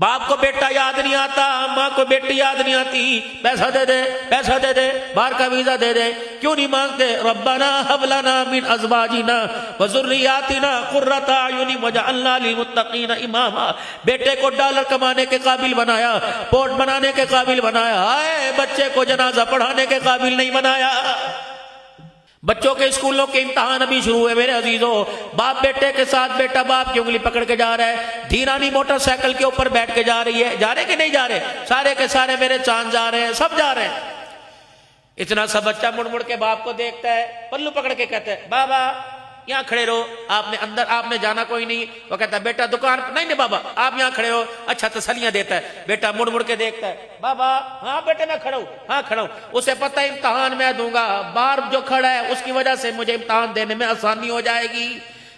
باپ کو بیٹا یاد نہیں آتا، ماں کو بیٹی یاد نہیں آتی، پیسہ دے دے، پیسہ دے دے، باہر کا ویزا دے دے، کیوں نہیں مانگتے؟ ربنا ہب لنا من ازواجنا وذریاتنا قرۃ اعین واجعلنا للمتقین اماما۔ بیٹے کو ڈالر کمانے کے قابل بنایا، پورٹ بنانے کے قابل بنایا، ہائے بچے کو جنازہ پڑھانے کے قابل نہیں بنایا۔ بچوں کے اسکولوں کے امتحان ابھی شروع ہوئے میرے عزیزوں، باپ بیٹے کے ساتھ، بیٹا باپ کی انگلی پکڑ کے جا رہا ہے، دھیرانی موٹر سائیکل کے اوپر بیٹھ کے جا رہی ہے، جا رہے کہ نہیں جا رہے؟ سارے کے سارے میرے چاند جا رہے ہیں، سب جا رہے ہیں۔ اتنا سا بچہ مڑ مڑ کے باپ کو دیکھتا ہے، پلو پکڑ کے کہتا ہے بابا یہاں کھڑے رہو، آپ نے اندر، آپ نے جانا کوئی نہیں۔ وہ کہتا ہے بیٹا دکان، نہیں نہیں بابا آپ یہاں کھڑے ہو، اچھا تسلیاں دیتا ہے۔ بیٹا مڑ مڑ کے دیکھتا ہے، بابا ہاں بیٹے میں کھڑا ہوں، ہاں کھڑا ہوں۔ اسے پتہ ہے امتحان میں دوں گا، باہر جو کھڑا ہے اس کی وجہ سے مجھے امتحان دینے میں آسانی ہو جائے گی۔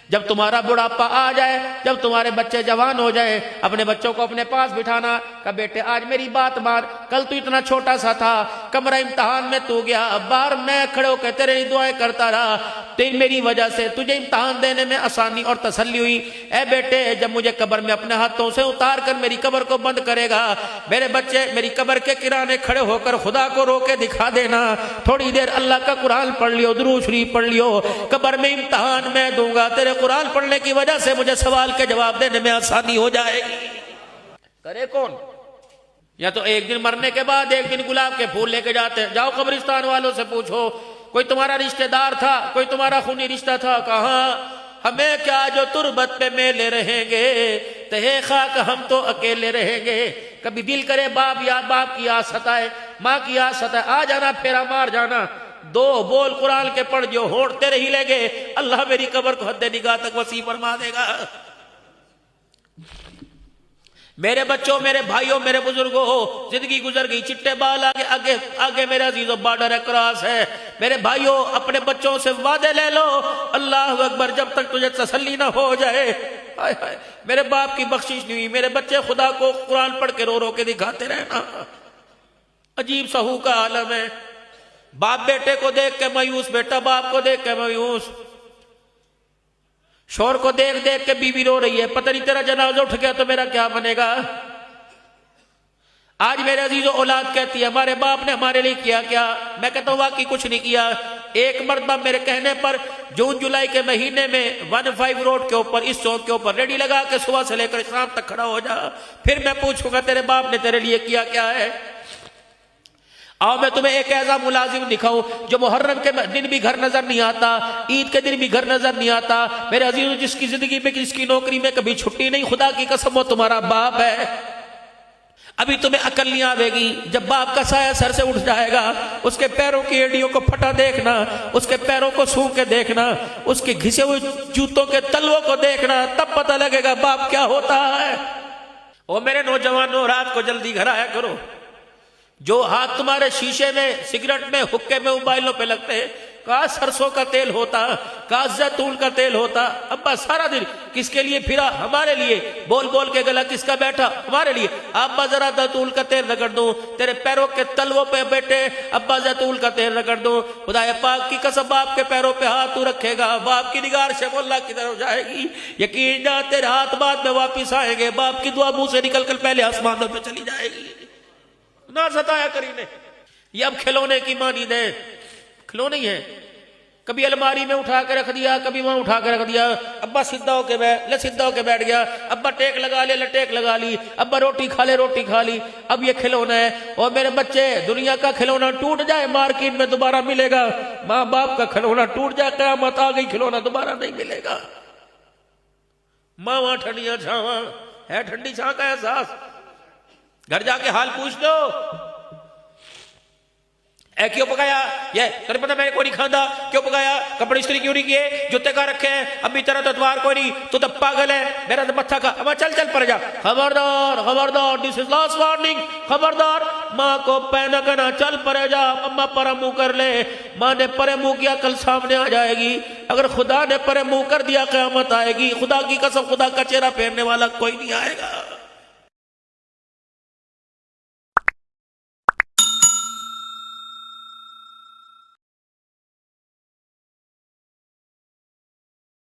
جب تمہارا بڑھاپا آ جائے، جب تمہارے بچے جوان ہو جائے، اپنے بچوں کو اپنے پاس بٹھانا کہ بیٹے آج میری بات مان، کل تو اتنا چھوٹا سا تھا، کمرہ امتحان میں تو گیا، باہر میں کھڑے ہو کے تیرے دعائیں کرتا رہا، تیری میری وجہ سے تجھے امتحان دینے میں آسانی اور تسلی ہوئی۔ اے بیٹے جب مجھے قبر میں اپنے ہاتھوں سے اتار کر میری قبر کو بند کرے گا، میرے بچے میری قبر کے کنارے کھڑے ہو کر خدا کو رو کے دکھا دینا، تھوڑی دیر اللہ کا قرآن پڑھ لیو، درود شریف پڑھ لیو، قبر میں امتحان میں دوں گا، تیرے قرآن پڑھنے کی وجہ سے مجھے سوال کے جواب دینے میں آسانی ہو جائے گی۔ کرے کون؟ یا تو ایک دن مرنے کے بعد ایک دن گلاب کے پھول لے کے جاتے ہیں، جاؤ قبرستان والوں سے پوچھو کوئی تمہارا رشتہ دار تھا، کوئی تمہارا خونی رشتہ تھا؟ کہاں، ہمیں کیا جو تربت پہ میلے رہیں گے، تہے خاک ہم تو اکیلے رہیں گے۔ کبھی دل کرے باپ یا باپ کی یاد ستائے، ماں کی یاد ستائے، آ جانا پھیرا مار جانا، دو بول قرآن کے پڑھ جو ہونٹ تیرے ہی لے گے، اللہ میری قبر کو حد نگاہ تک وسیع فرما دے گا۔ میرے بچوں، میرے بھائیوں، میرے بزرگوں، زندگی گزر گئی، چٹے بال آگے آگے آگے میرے عزیزوں بارڈر ہے، کراس ہے۔ میرے بھائیوں اپنے بچوں سے وعدے لے لو، اللہ اکبر، جب تک تجھے تسلی نہ ہو جائے، ہائے ہائے میرے باپ کی بخشش نہیں ہوئی، میرے بچے خدا کو قرآن پڑھ کے رو رو کے دکھاتے رہنا۔ عجیب سہو کا عالم ہے، باپ بیٹے کو دیکھ کے مایوس، بیٹا باپ کو دیکھ کے مایوس، شوہر کو دیکھ دیکھ کے بیوی رو رہی ہے، پتہ نہیں تیرا جنازہ اٹھ گیا تو میرا کیا بنے گا۔ آج میرے عزیزو اولاد کہتی ہے ہمارے باپ نے ہمارے لیے کیا کیا؟ میں کہتا ہوں واقعی کچھ نہیں کیا۔ ایک مرتبہ میرے کہنے پر جون جولائی کے مہینے میں 15 روڈ کے اوپر، اس چوک کے اوپر ریڈی لگا کے صبح سے لے کر شام تک کھڑا ہو جا، پھر میں پوچھوں گا تیرے باپ نے تیرے لیے کیا کیا ہے۔ آؤ میں تمہیں ایک ایسا ملازم دکھاؤں جو محرم کے دن بھی گھر نظر نہیں آتا، عید کے دن بھی گھر نظر نہیں آتا، میرے عزیزوں جس کی زندگی میں، جس کی نوکری میں کبھی چھٹی نہیں، خدا کی قسم وہ تمہارا باپ ہے۔ ابھی تمہیں عقل نہیں آئے گی، جب باپ کا سایہ سر سے اٹھ جائے گا، اس کے پیروں کی ایڑیوں کو پھٹا دیکھنا، اس کے پیروں کو سو کے دیکھنا، اس کے گھسے ہوئے جوتوں کے تلووں کو دیکھنا، تب پتہ لگے گا باپ کیا ہوتا ہے۔ او میرے نوجوانوں رات کو جلدی گھر آیا کرو، جو ہاتھ تمہارے شیشے میں، سگریٹ میں، حکے میں، موبائلوں پہ لگتے ہیں، کاش سرسوں کا تیل ہوتا، کاش زیتون کا تیل ہوتا۔ ابا سارا دن کس کے لیے پھرا؟ ہمارے لیے۔ بول بول کے گلا کس کا بیٹھا؟ ہمارے لیے۔ ابا ذرا زیتون کا تیل رگڑ دوں تیرے پیروں کے تلووں پہ بیٹے، ابا زیتون کا تیل رگڑ دوں، خدا پاک کی قسم باپ کے پیروں پہ ہاتھ تو رکھے گا، باپ کی نگاہ سے اللہ کی طرف جائے گی، یقین جان تیرے ہاتھ بعد میں واپس آئیں گے، باپ کی دعا منہ سے نکل کر پہلے آسمانوں پہ چلی جائے گی۔ نہ ستایا کرینے، یہ اب کھلونے کی مانند ہے، کھلونے ہی ہیں، کبھی الماری میں اٹھا کے رکھ دیا، کبھی وہاں اٹھا کے رکھ دیا، ابا سیدھا ہو کے بیٹھ گیا، ابا ٹیک لگا لے ٹیک لگا لی، ابا روٹی کھا لے روٹی کھا لی، اب یہ کھلونا ہے۔ اور میرے بچے دنیا کا کھلونا ٹوٹ جائے مارکیٹ میں دوبارہ ملے گا، ماں باپ کا کھلونا ٹوٹ جائے قیامت آ گئی، کھلونا دوبارہ نہیں ملے گا۔ ماں ٹھنڈیاں چھاواں ہے، ٹھنڈی چھاں کا احساس، گھر جا کے حال پوچھ دو، اے کیوں پکایا؟ یہ تمہیں پتہ میں کوئی نہیں کھانا، کیوں پکایا؟ کپڑے استری کیوں نہیں کیے؟ جوتے کا رکھے ہیں، ابھی طرح تو اتوار کوئی نہیں، تو تب پاگل ہے، میرا تو متھا کا، اما چل چل پر جا، خبردار خبردار، دس از لاسٹ وارننگ، خبردار، ماں کو پہنا کنا چل پرے جا، اما پرا منہ کر لے، ماں نے پرے منہ کیا کل سامنے آ جائے گی، اگر خدا نے پرے منہ کر دیا قیامت آئے گی، خدا کی قسم خدا کا چہرہ پھیرنے والا کوئی نہیں آئے گا۔